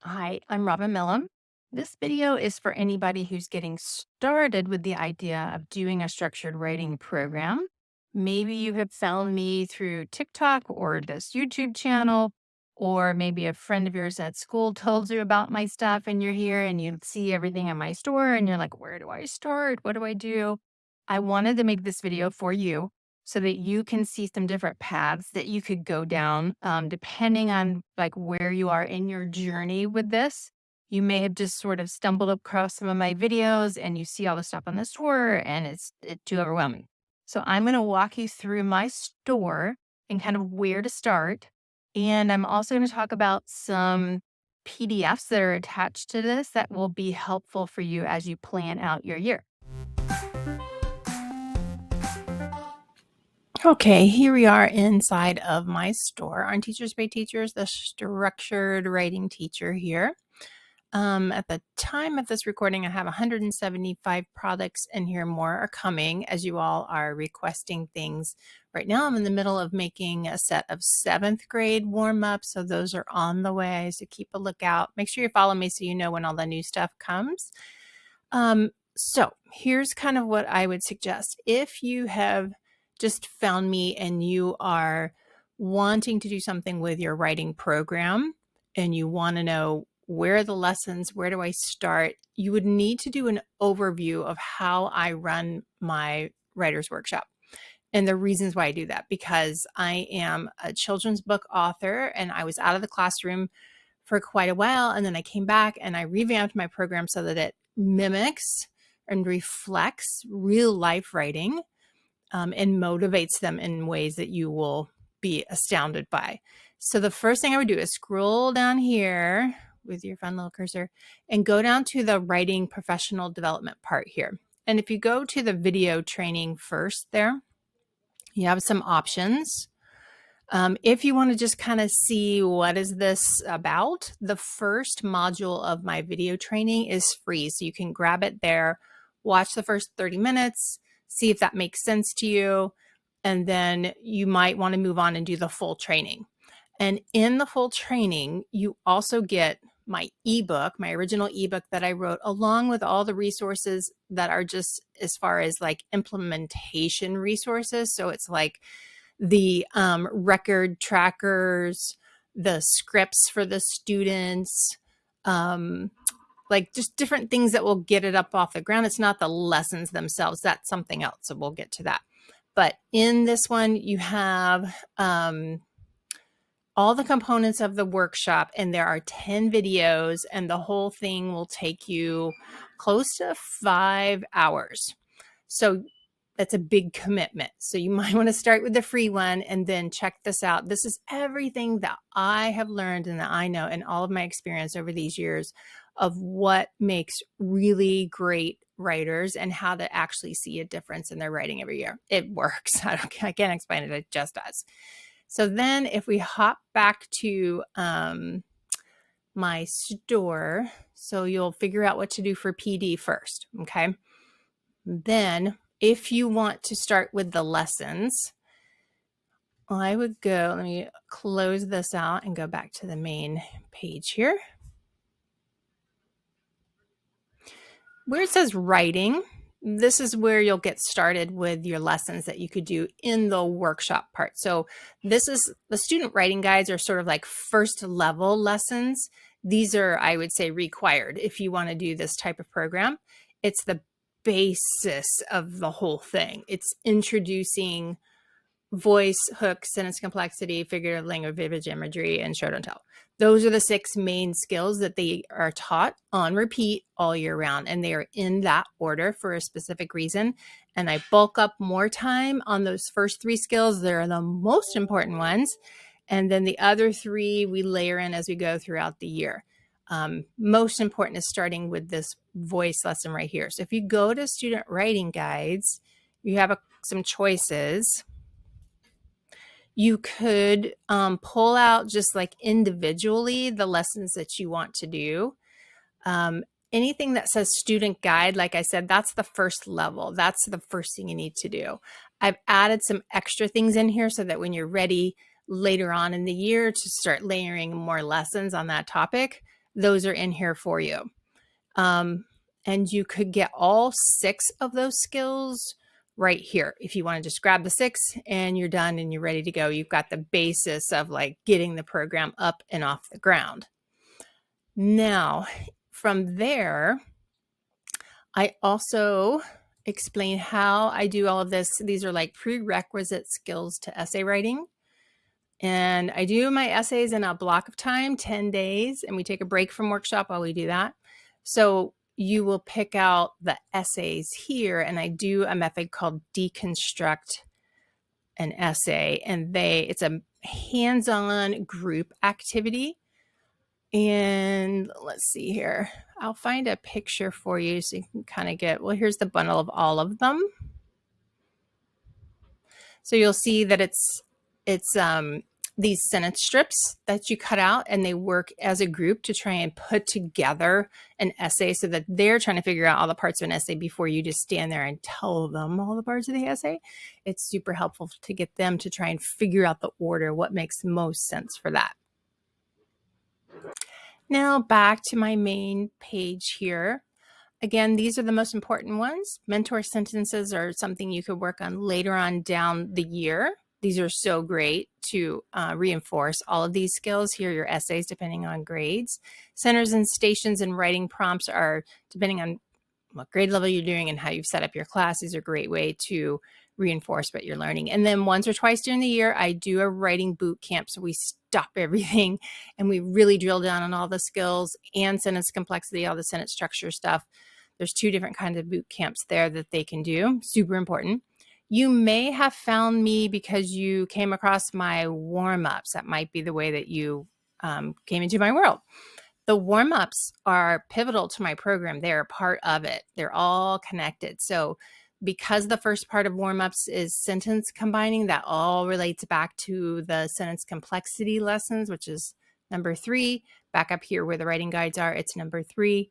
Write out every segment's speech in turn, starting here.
Hi, I'm Robin Millum. This video is for anybody who's getting started with the idea of doing a structured writing program. Maybe you have found me through TikTok or this YouTube channel, or maybe a friend of yours at school told you about my stuff and you're here and you see everything in my store and you're like, where do I start? What do I do? I wanted to make this video for you so that you can see some different paths that you could go down, depending on like where you are in your journey with this. You may have just sort of stumbled across some of my videos and you see all the stuff on the store and it's too overwhelming. So I'm going to walk you through my store and kind of where to start. And I'm also going to talk about some PDFs that are attached to this that will be helpful for you as you plan out your year. Okay, here we are inside of my store on Teachers Pay Teachers, the structured writing teacher here. At the time of this recording, I have 175 products in here. More are coming as you all are requesting things. Right now, I'm in the middle of making a set of 7th grade warm-ups, so those are on the way, so keep a lookout. Make sure you follow me so you know when all the new stuff comes. So here's kind of what I would suggest. If you have just found me and you are wanting to do something with your writing program and you want to know where are the lessons, where do I start, you would need to do an overview of how I run my writer's workshop. And the reasons why I do that, because I am a children's book author and I was out of the classroom for quite a while. And then I came back and I revamped my program so that it mimics and reflects real life writing. And motivates them in ways that you will be astounded by. So the first thing I would do is scroll down here with your fun little cursor and go down to the writing professional development part here. And if you go to the video training first there, you have some options. If you want to just kind of see what is this about, the first module of my video training is free. So you can grab it there, watch the first 30 minutes, see if that makes sense to you, and then you might want to move on and do the full training. And in the full training, you also get my ebook, my original ebook that I wrote, along with all the resources that are just as far as like implementation resources. So it's like the record trackers, the scripts for the students, like just different things that will get it up off the ground. It's not the lessons themselves. That's something else. So we'll get to that. But in this one, you have all the components of the workshop, and there are 10 videos, and the whole thing will take you close to 5 hours. So that's a big commitment. So you might want to start with the free one and then check this out. This is everything that I have learned and that I know in all of my experience over these years of what makes really great writers and how to actually see a difference in their writing every year. It works. I can't explain it. It just does. So then if we hop back to my store, so you'll figure out what to do for PD first. Okay. Then if you want to start with the lessons, I would go, let me close this out and go back to the main page here. Where it says writing, this is where you'll get started with your lessons that you could do in the workshop part. So this is the student writing guides are sort of like first level lessons. These are, I would say, required if you want to do this type of program. It's the basis of the whole thing. It's introducing voice, hook, sentence complexity, figurative language, vivid imagery, and show don't tell. Those are the 6 main skills that they are taught on repeat all year round, and they are in that order for a specific reason. And I bulk up more time on those first 3 skills. They're the most important ones. And then the other 3 we layer in as we go throughout the year. Most important is starting with this voice lesson right here. So if you go to student writing guides, you have some choices. You could pull out just like individually the lessons that you want to do. Anything that says student guide, like I said, that's the first level. That's the first thing you need to do. I've added some extra things in here so that when you're ready later on in the year to start layering more lessons on that topic, those are in here for you. And you could get all 6 of those skills right here. If you want to just grab the 6 and you're done and you're ready to go, you've got the basis of like getting the program up and off the ground. Now, from there, I also explain how I do all of this. These are like prerequisite skills to essay writing. And I do my essays in a block of time, 10 days, and we take a break from workshop while we do that. So you will pick out the essays here, and I do a method called deconstruct an essay, and it's a hands-on group activity. And let's see here. I'll find a picture for you so you can kind of get, well, here's the bundle of all of them. So you'll see that it's these sentence strips that you cut out, and they work as a group to try and put together an essay so that they're trying to figure out all the parts of an essay before you just stand there and tell them all the parts of the essay. It's super helpful to get them to try and figure out the order, what makes most sense for that. Now back to my main page here. Again, these are the most important ones. Mentor sentences are something you could work on later on down the year. These are so great to reinforce all of these skills. Here are your essays depending on grades. Centers and stations and writing prompts are depending on what grade level you're doing and how you've set up your class. These are a great way to reinforce what you're learning. And then once or twice during the year, I do a writing boot camp. So we stop everything and we really drill down on all the skills and sentence complexity, all the sentence structure stuff. There's 2 different kinds of boot camps there that they can do. Super important. You may have found me because you came across my warm-ups. That might be the way that you came into my world. The warm-ups are pivotal to my program. They're a part of it. They're all connected. So because the first part of warm-ups is sentence combining, that all relates back to the sentence complexity lessons, which is number 3. Back up here where the writing guides are, it's number 3.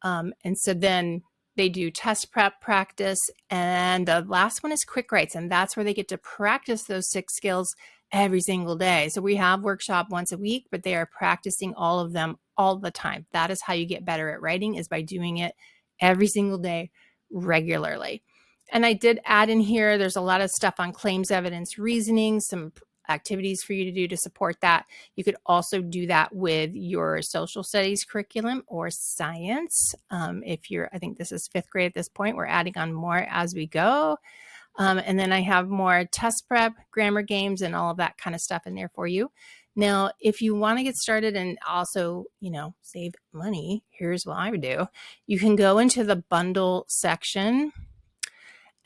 And so then they do test prep practice, and the last one is quick writes, and that's where they get to practice those 6 skills every single day. So we have workshop once a week, but they are practicing all of them all the time. That is how you get better at writing, is by doing it every single day regularly. And I did add in here, there's a lot of stuff on claims, evidence, reasoning, some activities for you to do to support that. You could also do that with your social studies curriculum or science. If you're, I think this is 5th grade at this point, we're adding on more as we go. And then I have more test prep, grammar games, and all of that kind of stuff in there for you. Now, if you want to get started and also, save money, here's what I would do. You can go into the bundle section,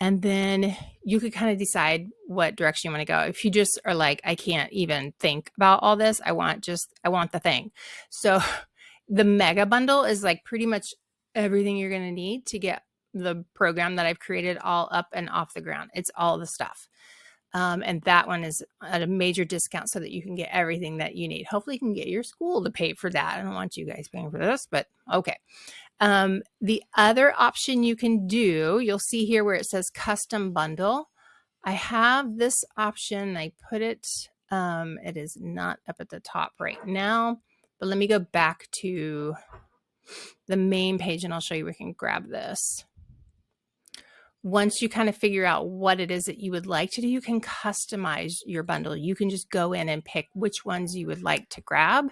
and then you could kind of decide what direction you want to go. If you just are like, I can't even think about all this, I want the thing. So the mega bundle is like pretty much everything you're going to need to get the program that I've created all up and off the ground. It's all the stuff. And that one is at a major discount so that you can get everything that you need. Hopefully you can get your school to pay for that. I don't want you guys paying for this, but okay. The other option you can do, you'll see here where it says custom bundle. I have this option. I put it, it is not up at the top right now, but let me go back to the main page and I'll show you where we can grab this. Once you kind of figure out what it is that you would like to do, you can customize your bundle. You can just go in and pick which ones you would like to grab.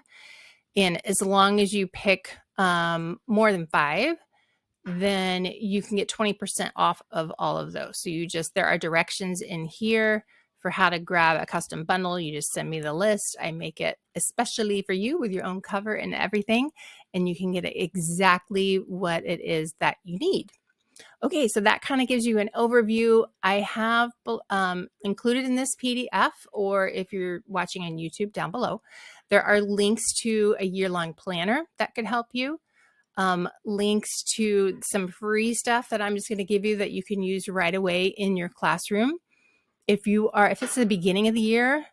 And as long as you pick more than 5, then you can get 20% off of all of those. So there are directions in here for how to grab a custom bundle. You just send me the list. I make it especially for you with your own cover and everything, and you can get exactly what it is that you need. Okay, so that kind of gives you an overview. I have included in this PDF, or if you're watching on YouTube down below, there are links to a year-long planner that could help you. Links to some free stuff that I'm just going to give you that you can use right away in your classroom. If it's the beginning of the year,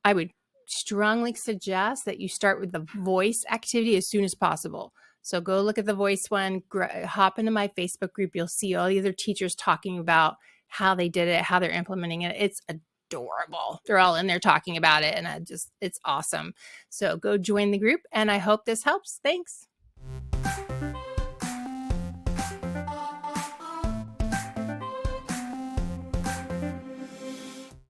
I would strongly suggest that you start with the voice activity as soon as possible. So go look at the voice one, hop into my Facebook group. You'll see all the other teachers talking about how they did it, how they're implementing it. It's adorable. They're all in there talking about it, and it's awesome. So go join the group, and I hope this helps. Thanks.